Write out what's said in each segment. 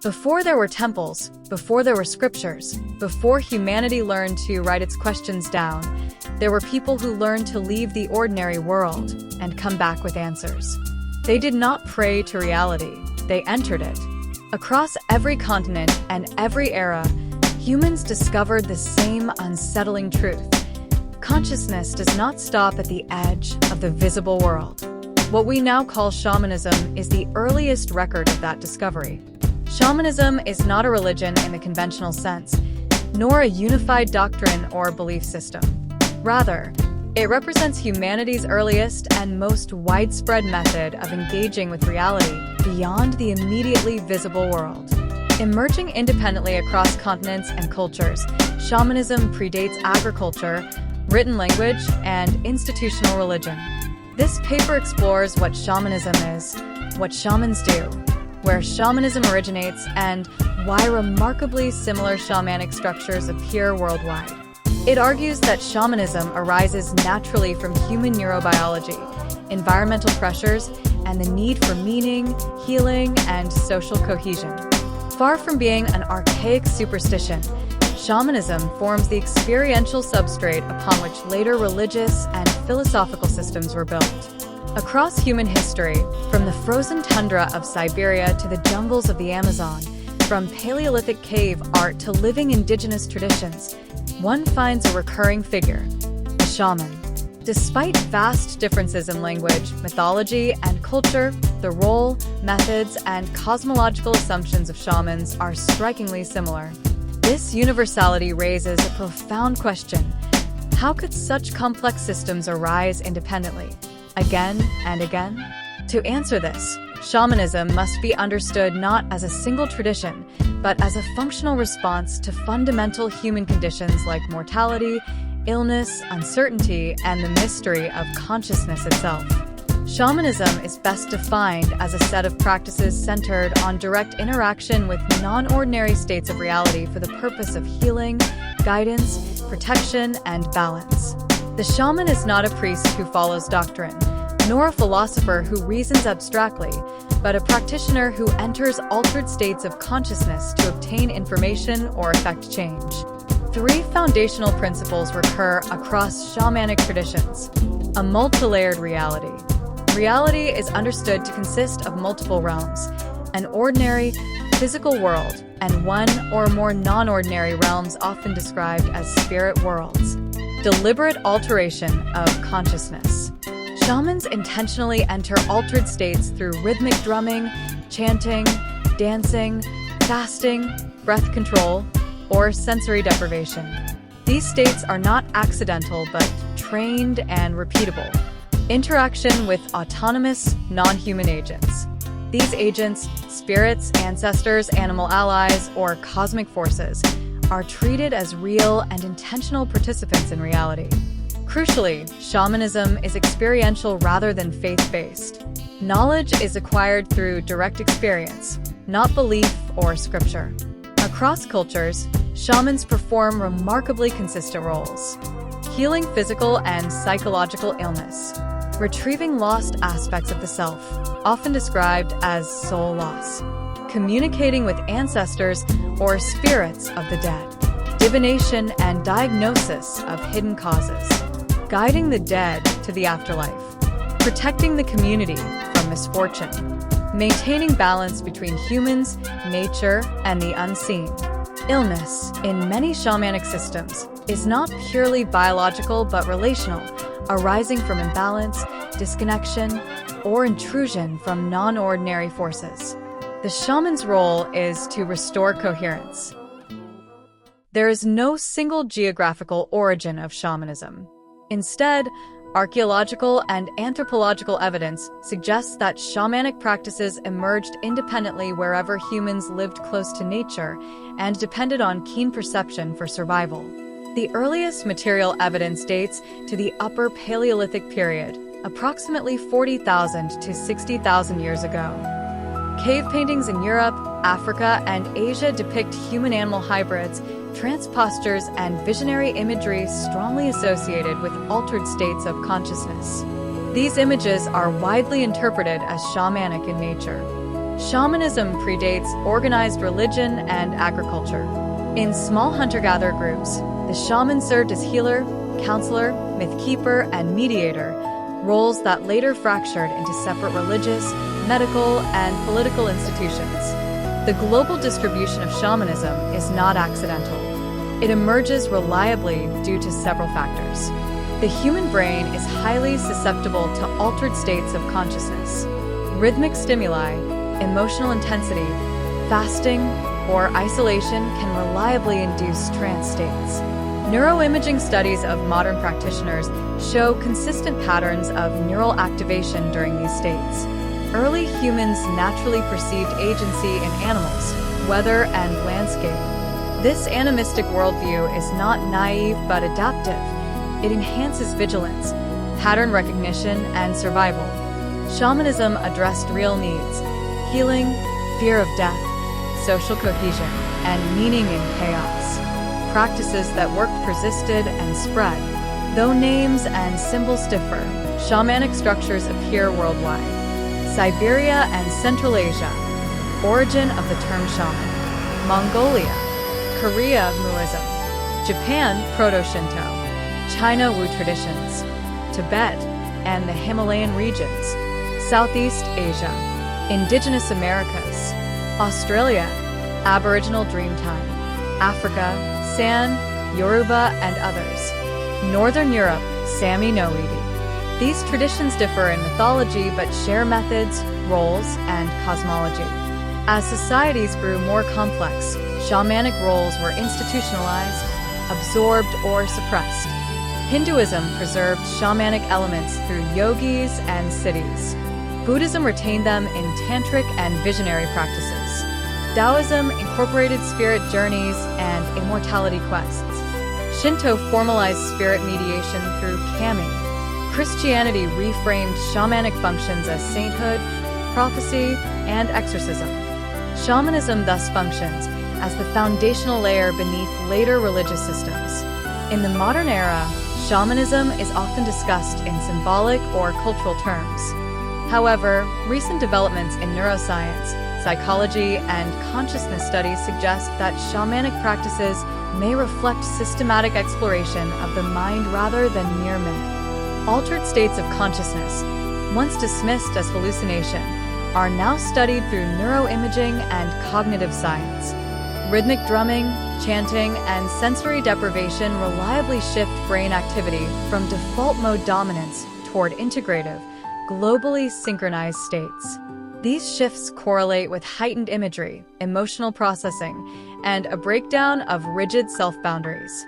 Before there were temples, before there were scriptures, before humanity learned to write its questions down, there were people who learned to leave the ordinary world and come back with answers. They did not pray to reality, they entered it. Across every continent and every era, humans discovered the same unsettling truth. Consciousness does not stop at the edge of the visible world. What we now call shamanism is the earliest record of that discovery. Shamanism is not a religion in the conventional sense, nor a unified doctrine or belief system. Rather, it represents humanity's earliest and most widespread method of engaging with reality beyond the immediately visible world. Emerging independently across continents and cultures, shamanism predates agriculture, written language, and institutional religion. This paper explores what shamanism is, what shamans do, where shamanism originates, and why remarkably similar shamanic structures appear worldwide. It argues that shamanism arises naturally from human neurobiology, environmental pressures, and the need for meaning, healing, and social cohesion. Far from being an archaic superstition, shamanism forms the experiential substrate upon which later religious and philosophical systems were built. Across human history, from the frozen tundra of Siberia to the jungles of the Amazon, from Paleolithic cave art to living indigenous traditions, one finds a recurring figure, the shaman. Despite vast differences in language, mythology, and culture, the role, methods, and cosmological assumptions of shamans are strikingly similar. This universality raises a profound question. How could such complex systems arise independently, again and again? To answer this, shamanism must be understood not as a single tradition, but as a functional response to fundamental human conditions like mortality, illness, uncertainty, and the mystery of consciousness itself. Shamanism is best defined as a set of practices centered on direct interaction with non-ordinary states of reality for the purpose of healing, guidance, protection, and balance. The shaman is not a priest who follows doctrine, nor a philosopher who reasons abstractly, but a practitioner who enters altered states of consciousness to obtain information or effect change. Three foundational principles recur across shamanic traditions. A multi-layered reality. Reality is understood to consist of multiple realms, an ordinary, physical world, and one or more non-ordinary realms often described as spirit worlds. Deliberate alteration of consciousness. Shamans intentionally enter altered states through rhythmic drumming, chanting, dancing, fasting, breath control, or sensory deprivation. These states are not accidental but trained and repeatable. Interaction with autonomous, non-human agents. These agents, spirits, ancestors, animal allies, or cosmic forces, are treated as real and intentional participants in reality. Crucially, shamanism is experiential rather than faith-based. Knowledge is acquired through direct experience, not belief or scripture. Across cultures, shamans perform remarkably consistent roles. Healing physical and psychological illness. Retrieving lost aspects of the self, often described as soul loss. Communicating with ancestors or spirits of the dead. Divination and diagnosis of hidden causes. Guiding the dead to the afterlife. Protecting the community from misfortune. Maintaining balance between humans, nature, and the unseen. Illness, in many shamanic systems, is not purely biological but relational, arising from imbalance, disconnection, or intrusion from non-ordinary forces. The shaman's role is to restore coherence. There is no single geographical origin of shamanism. Instead, archaeological and anthropological evidence suggests that shamanic practices emerged independently wherever humans lived close to nature and depended on keen perception for survival. The earliest material evidence dates to the Upper Paleolithic period, approximately 40,000 to 60,000 years ago. Cave paintings in Europe, Africa, and Asia depict human-animal hybrids, trance postures, and visionary imagery strongly associated with altered states of consciousness. These images are widely interpreted as shamanic in nature. Shamanism predates organized religion and agriculture. In small hunter-gatherer groups, the shaman served as healer, counselor, myth-keeper, and mediator, roles that later fractured into separate religious, medical, and political institutions. The global distribution of shamanism is not accidental. It emerges reliably due to several factors. The human brain is highly susceptible to altered states of consciousness. Rhythmic stimuli, emotional intensity, fasting, or isolation can reliably induce trance states. Neuroimaging studies of modern practitioners show consistent patterns of neural activation during these states. Early humans naturally perceived agency in animals, weather, and landscape. This animistic worldview is not naive but adaptive. It enhances vigilance, pattern recognition, and survival. Shamanism addressed real needs: healing, fear of death, social cohesion, and meaning in chaos. Practices that worked persisted and spread. Though names and symbols differ, shamanic structures appear worldwide. Siberia and Central Asia. Origin of the term shaman. Mongolia. Korea, Muism. Japan, Proto-Shinto. China, Wu traditions. Tibet and the Himalayan regions. Southeast Asia. Indigenous Americas. Australia, Aboriginal Dreamtime. Africa, San, Yoruba, and others. Northern Europe, Sami Noidi. These traditions differ in mythology but share methods, roles, and cosmology. As societies grew more complex, shamanic roles were institutionalized, absorbed, or suppressed. Hinduism preserved shamanic elements through yogis and siddhis. Buddhism retained them in tantric and visionary practices. Taoism incorporated spirit journeys and immortality quests. Shinto formalized spirit mediation through kami. Christianity reframed shamanic functions as sainthood, prophecy, and exorcism. Shamanism thus functions as the foundational layer beneath later religious systems. In the modern era, shamanism is often discussed in symbolic or cultural terms. However, recent developments in neuroscience, psychology, and consciousness studies suggest that shamanic practices may reflect systematic exploration of the mind rather than mere myth. Altered states of consciousness, once dismissed as hallucination, are now studied through neuroimaging and cognitive science. Rhythmic drumming, chanting, and sensory deprivation reliably shift brain activity from default mode dominance toward integrative, globally synchronized states. These shifts correlate with heightened imagery, emotional processing, and a breakdown of rigid self-boundaries.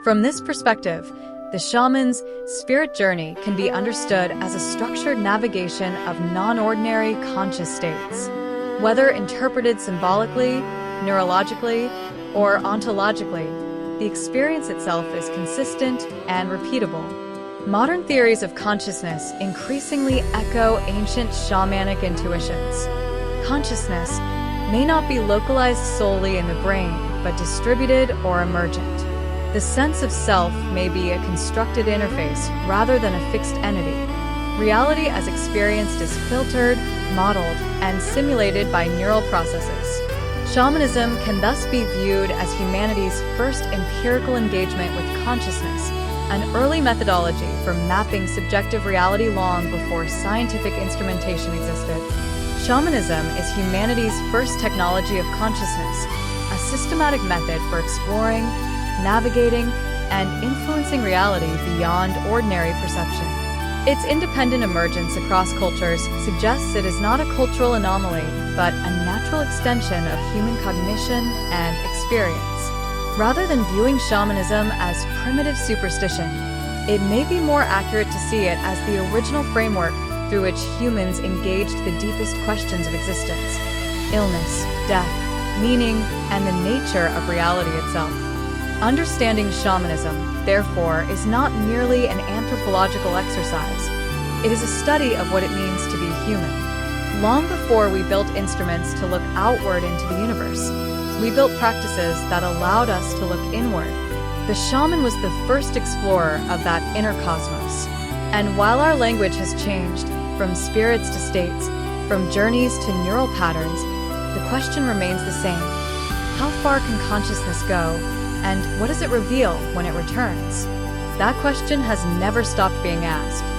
From this perspective, the shaman's spirit journey can be understood as a structured navigation of non-ordinary conscious states. Whether interpreted symbolically, neurologically, or ontologically, the experience itself is consistent and repeatable. Modern theories of consciousness increasingly echo ancient shamanic intuitions. Consciousness may not be localized solely in the brain, but distributed or emergent. The sense of self may be a constructed interface rather than a fixed entity. Reality as experienced is filtered, modeled, and simulated by neural processes. Shamanism can thus be viewed as humanity's first empirical engagement with consciousness, an early methodology for mapping subjective reality long before scientific instrumentation existed. Shamanism is humanity's first technology of consciousness, a systematic method for exploring, navigating, and influencing reality beyond ordinary perception. Its independent emergence across cultures suggests it is not a cultural anomaly, but a natural extension of human cognition and experience. Rather than viewing shamanism as primitive superstition, it may be more accurate to see it as the original framework through which humans engaged the deepest questions of existence: illness, death, meaning, and the nature of reality itself. Understanding shamanism, therefore, is not merely an anthropological exercise. It is a study of what it means to be human. Long before we built instruments to look outward into the universe, we built practices that allowed us to look inward. The shaman was the first explorer of that inner cosmos. And while our language has changed from spirits to states, From journeys to neural patterns, the question remains the same. How far can consciousness go, and what does it reveal when it returns? That question has never stopped being asked.